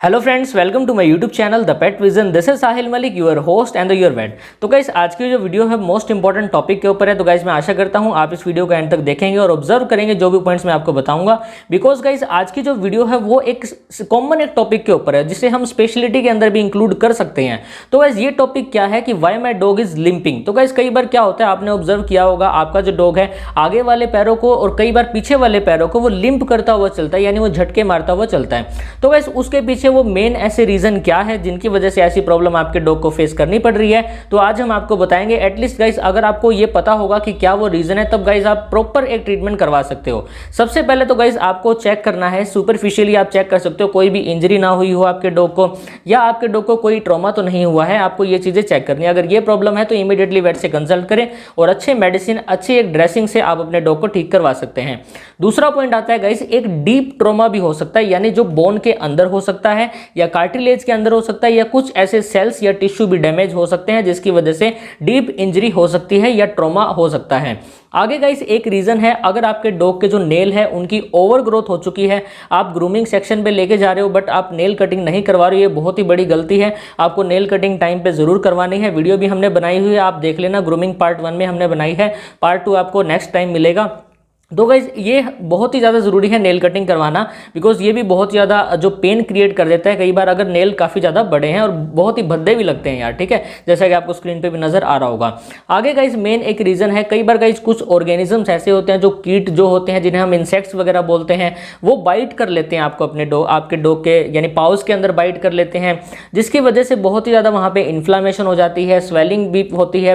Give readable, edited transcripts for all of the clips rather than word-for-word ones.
Hello friends, welcome to my YouTube channel the pet vision. This is Sahil Malik, your host and your vet. तो guys, आज की जो video है most important topic के ऊपर है। तो गाइस, मैं आशा करता हूं आप इस वीडियो को एंड तक देखेंगे और ऑब्जर्व करेंगे जो भी पॉइंट्स मैं आपको बताऊंगा। बिकॉज गाइस, आज की जो वीडियो है वो एक कॉमन एक टॉपिक के ऊपर है जिसे हम स्पेशलिटी के अंदर भी इंक्लूड कर सकते हैं। तो गाइस, ये टॉपिक क्या है कि why my dog is limping. तो गाइस, कई बार क्या होता है, आपने ऑब्जर्व किया होगा, आपका जो डॉग है आगे वाले पैरों को और कई बार पीछे वाले पैरों को वो लिंप करता हुआ चलता है, यानी वो झटके मारता हुआ चलता है। तो गाइस, उसके पीछे वो मेन ऐसे रीजन क्या है जिनकी वजह से ऐसी प्रॉब्लम आपके डॉग को फेस करनी पड़ रही है, तो आज हम आपको बताएंगे। एटलीस्ट गाइस, अगर आपको ये पता होगा कि क्या वो रीजन है, तब गाइस आप प्रॉपर एक ट्रीटमेंट करवा सकते हो। सबसे पहले तो गाइस आपको चेक करना है, सुपरफिशियली आप चेक कर सकते हो, कोई भी इंजरी ना हुई हो आपके डॉग को, या आपके डॉग को कोई ट्रॉमा तो नहीं हुआ है। आपको ये चीजें चेक करनी है। अगर ये प्रॉब्लम है तो इमीडिएटली वेट से कंसल्ट करें और अच्छे मेडिसिन, अच्छी एक ड्रेसिंग से आप अपने डॉग को ठीक करवा सकते हैं। दूसरा पॉइंट आता है गाइस, एक डीप ट्रॉमा भी हो सकता है, यानी जो बोन के अंदर हो सकता है या कार्टिलेज के अंदर हो सकता है, या कुछ ऐसे सेल्स या टिश्यू भी डैमेज हो सकते हैं जिसकी वजह से डीप इंजरी हो सकती है या ट्रॉमा हो सकता है। आगे गाइस, एक रीजन है, अगर आपके डॉग के जो नेल है उनकी ओवर ग्रोथ हो चुकी है, आप ग्रूमिंग सेक्शन पे लेके जा रहे हो बट आप नेल कटिंग नहीं करवा रहे हो, ये बहुत ही बड़ी गलती है। आपको नेल कटिंग टाइम पे जरूर करवानी है। वीडियो भी हमने बनाई हुई है, आप देख लेना। ग्रूमिंग पार्ट 1 में हमने बनाई है, पार्ट 2 आपको नेक्स्ट टाइम मिलेगा। तो गाइज, ये बहुत ही ज़्यादा ज़रूरी है नेल कटिंग करवाना, बिकॉज ये भी बहुत ज़्यादा जो पेन क्रिएट कर देता है कई बार, अगर नेल काफ़ी ज़्यादा बड़े हैं और बहुत ही भद्दे भी लगते हैं यार, ठीक है, जैसा कि आपको स्क्रीन पे भी नज़र आ रहा होगा। आगे गाइज, मेन एक रीज़न है, कई बार गाइज कुछ ऑर्गेनिजम्स ऐसे होते हैं, जो कीट जो होते हैं, जिन्हें हम इंसेक्ट्स वगैरह बोलते हैं, वो बाइट कर लेते हैं आपको, आपके डॉग के यानी पाउच के अंदर बाइट कर लेते हैं, जिसकी वजह से बहुत ही ज़्यादा वहाँ पे इन्फ्लामेशन हो जाती है, स्वेलिंग भी होती है,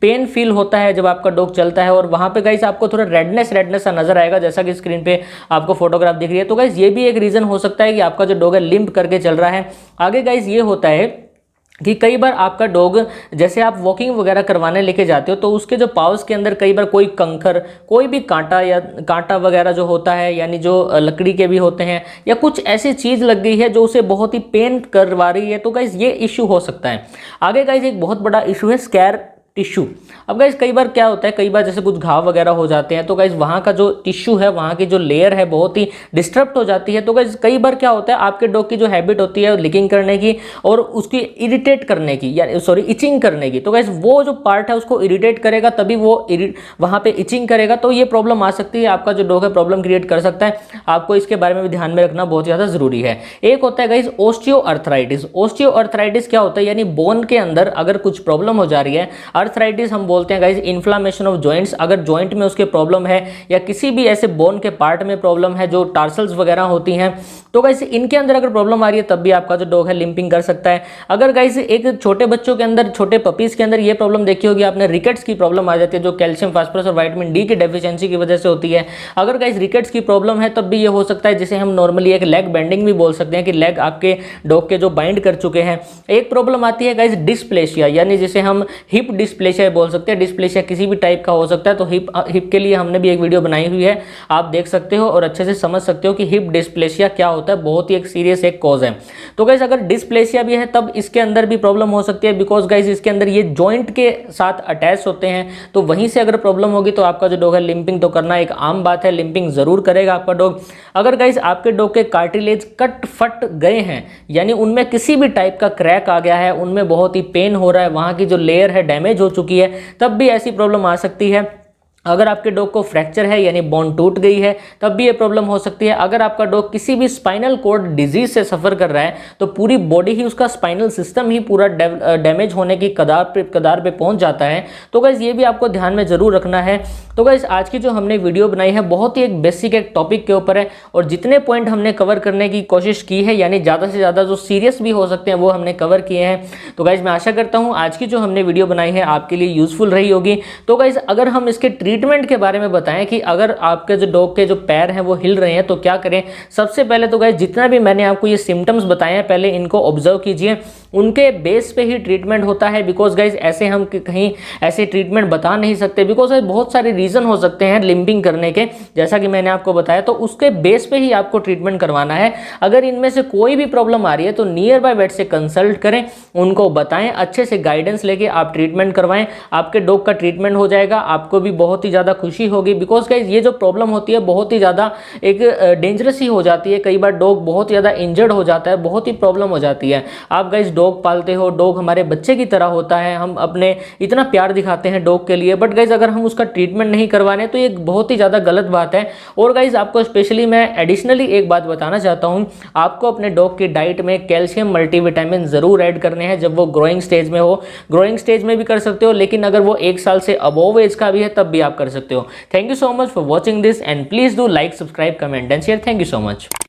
पेन फील होता है जब आपका डॉग चलता है, और वहाँ पे गाइज आपको थोड़ा रेडनेस सा नजर आएगा, जैसा कि स्क्रीन पे आपको फोटोग्राफ दिख रही है। तो गाइस, ये भी एक रीजन हो सकता है कि आपका जो डॉग है लिंप करके चल रहा है। आगे गाइस, ये होता है कि कई बार आपका डॉग, जैसे आप वॉकिंग वगैरह करवाने लेके जाते हो, तो उसके जो पाउच के अंदर कई बार कोई कंकर, कोई भी कांटा वगैरह जो होता है, यानी जो लकड़ी के भी होते हैं, या कुछ ऐसी चीज़ लग गई है जो उसे बहुत ही पेन करवा रही है, तो गाइस ये इशू हो सकता है। आगे गाइस, एक बहुत बड़ा इशू है स्कैर टिश्यू। अब गाइस, कई बार क्या होता है, कई बार जैसे कुछ घाव वगैरह हो जाते हैं, तो गाइस वहाँ का जो टिश्यू है, वहाँ की जो लेयर है बहुत ही डिस्टर्ब हो जाती है। तो गाइस, कई बार क्या होता है, आपके डॉग की जो हैबिट होती है लिकिंग करने की और उसकी इरिटेट करने की, या सॉरी इचिंग करने की, तो गाइस वो जो पार्ट है उसको इरिटेट करेगा, तभी वो वहाँ पे इचिंग करेगा, तो ये प्रॉब्लम आ सकती है। आपका जो डॉग है प्रॉब्लम क्रिएट कर सकता है। आपको इसके बारे में भी ध्यान में रखना बहुत ज़्यादा जरूरी है। एक होता है गाइस ओस्टियोआर्थराइटिस। ओस्टियोआर्थराइटिस क्या होता है, यानी बोन के अंदर अगर कुछ प्रॉब्लम हो जा रही है, अर्थराइटिस हम बोलते हैं गाइस इन्फ्लामेशन ऑफ जॉइंट्स। अगर जॉइंट में उसके प्रॉब्लम है या किसी भी ऐसे बोन के पार्ट में प्रॉब्लम है, जो टार्सल्स वगैरह होती हैं, तो गाइस इनके अंदर अगर प्रॉब्लम आ रही है, तब भी आपका जो डॉग है लिंपिंग कर सकता है। अगर गाइस एक छोटे बच्चों के अंदर, छोटे पपीज के अंदर ये प्रॉब्लम देखी होगी आपने, रिकेट्स की प्रॉब्लम आ जाती है, जो कैल्शियम, फास्फोरस और विटामिन डी की डेफिशिएंसी की वजह से होती है। अगर गाइस रिकेट्स की प्रॉब्लम है, तब भी ये हो सकता है, जिसे हम नॉर्मली एक लेग बेंडिंग भी बोल सकते हैं, कि लेग आपके डॉग के जो बाइंड कर चुके हैं। एक प्रॉब्लम आती है गाइस डिस्प्लेशिया, यानी जिसे हम हिप डिस्प्लेशिया बोल सकते हैं। डिस्प्लेशिया किसी भी टाइप का हो सकता है, तो हिप के लिए हमने भी एक वीडियो बनाई हुई है, आप देख सकते हो और अच्छे से समझ सकते हो कि हिप डिस्प्लेशिया क्या होता है। बहुत ही एक सीरियस एक कॉज है। तो गाइस, अगर डिस्प्लेशिया भी है तब इसके अंदर भी प्रॉब्लम हो सकती है, बिकॉज गाइस इसके अंदर ये जॉइंट के साथ अटैच होते हैं, तो वहीं से अगर प्रॉब्लम होगी तो आपका जो डॉग है लिंपिंग तो करना एक आम बात है, लिंपिंग जरूर करेगा आपका डॉग। अगर गाइस आपके डॉग के कार्टिलेज कट फट गए हैं, यानी उनमें किसी भी टाइप का क्रैक आ गया है, उनमें बहुत ही पेन हो रहा है, वहां की जो लेयर है डैमेज हो चुकी है, तब भी ऐसी प्रॉब्लम आ सकती है। अगर आपके डॉग को फ्रैक्चर है, यानी बोन टूट गई है, तब भी ये प्रॉब्लम हो सकती है। अगर आपका डॉग किसी भी स्पाइनल कॉर्ड डिजीज से सफर कर रहा है, तो पूरी बॉडी ही, उसका स्पाइनल सिस्टम ही पूरा डैमेज होने की कगार पे पहुंच जाता है। तो गाइस, ये भी आपको ध्यान में जरूर रखना है। तो गाइस, आज की जो हमने वीडियो बनाई है बहुत ही एक बेसिक एक टॉपिक के ऊपर है, और जितने पॉइंट हमने कवर करने की कोशिश की है, यानी ज़्यादा से ज़्यादा जो सीरियस भी हो सकते हैं वो हमने कवर किए हैं। तो गाइस, मैं आशा करता हूँ आज की जो हमने वीडियो बनाई है आपके लिए यूजफुल रही होगी। तो गाइस, अगर हम इसके ट्रीटमेंट के बारे में बताएं कि अगर आपके जो डॉग के जो पैर हैं वो हिल रहे हैं तो क्या करें, सबसे पहले तो गाइस जितना भी मैंने आपको ये सिम्टम्स बताए हैं, पहले इनको ऑब्जर्व कीजिए, उनके बेस पे ही ट्रीटमेंट होता है। बिकॉज गाइस ऐसे हम कहीं ऐसे ट्रीटमेंट बता नहीं सकते, बिकॉज बहुत सारे रीजन हो सकते हैं लिंपिंग करने के, जैसा कि मैंने आपको बताया, तो उसके बेस पे ही आपको ट्रीटमेंट करवाना है। अगर इनमें से कोई भी प्रॉब्लम आ रही है तो नियर बाय वेट से कंसल्ट करें, उनको बताएं, अच्छे से गाइडेंस लेके आप ट्रीटमेंट करवाएं, आपके डॉग का ट्रीटमेंट हो जाएगा, आपको भी बहुत बहुत ही ज़्यादा खुशी होगी, बिकॉज गाइज ये जो प्रॉब्लम होती है बहुत ही ज़्यादा एक डेंजरस ही हो जाती है। कई बार डॉग बहुत ही ज़्यादा इंजर्ड हो जाता है, बहुत ही प्रॉब्लम हो जाती है। आप गाइज डॉग पालते हो, डॉग हमारे बच्चे की तरह होता है, हम अपने इतना प्यार दिखाते हैं डॉग के लिए, बट गाइज अगर हम उसका ट्रीटमेंट नहीं करवाने तो ये बहुत ही ज़्यादा गलत बात है। और गाइज आपको स्पेशली मैं एडिशनली एक बात बताना चाहता हूँ, आपको अपने डॉग की डाइट में कैल्शियम मल्टीविटामिन ज़रूर ऐड करने हैं जब वो ग्रोइंग स्टेज में हो। ग्रोइंग स्टेज में भी कर सकते हो, लेकिन अगर वो 1 साल से अबोव एज का भी है तब भी आप कर सकते हो। Thank you so much for watching this and please do like, subscribe, comment and share. Thank you so much.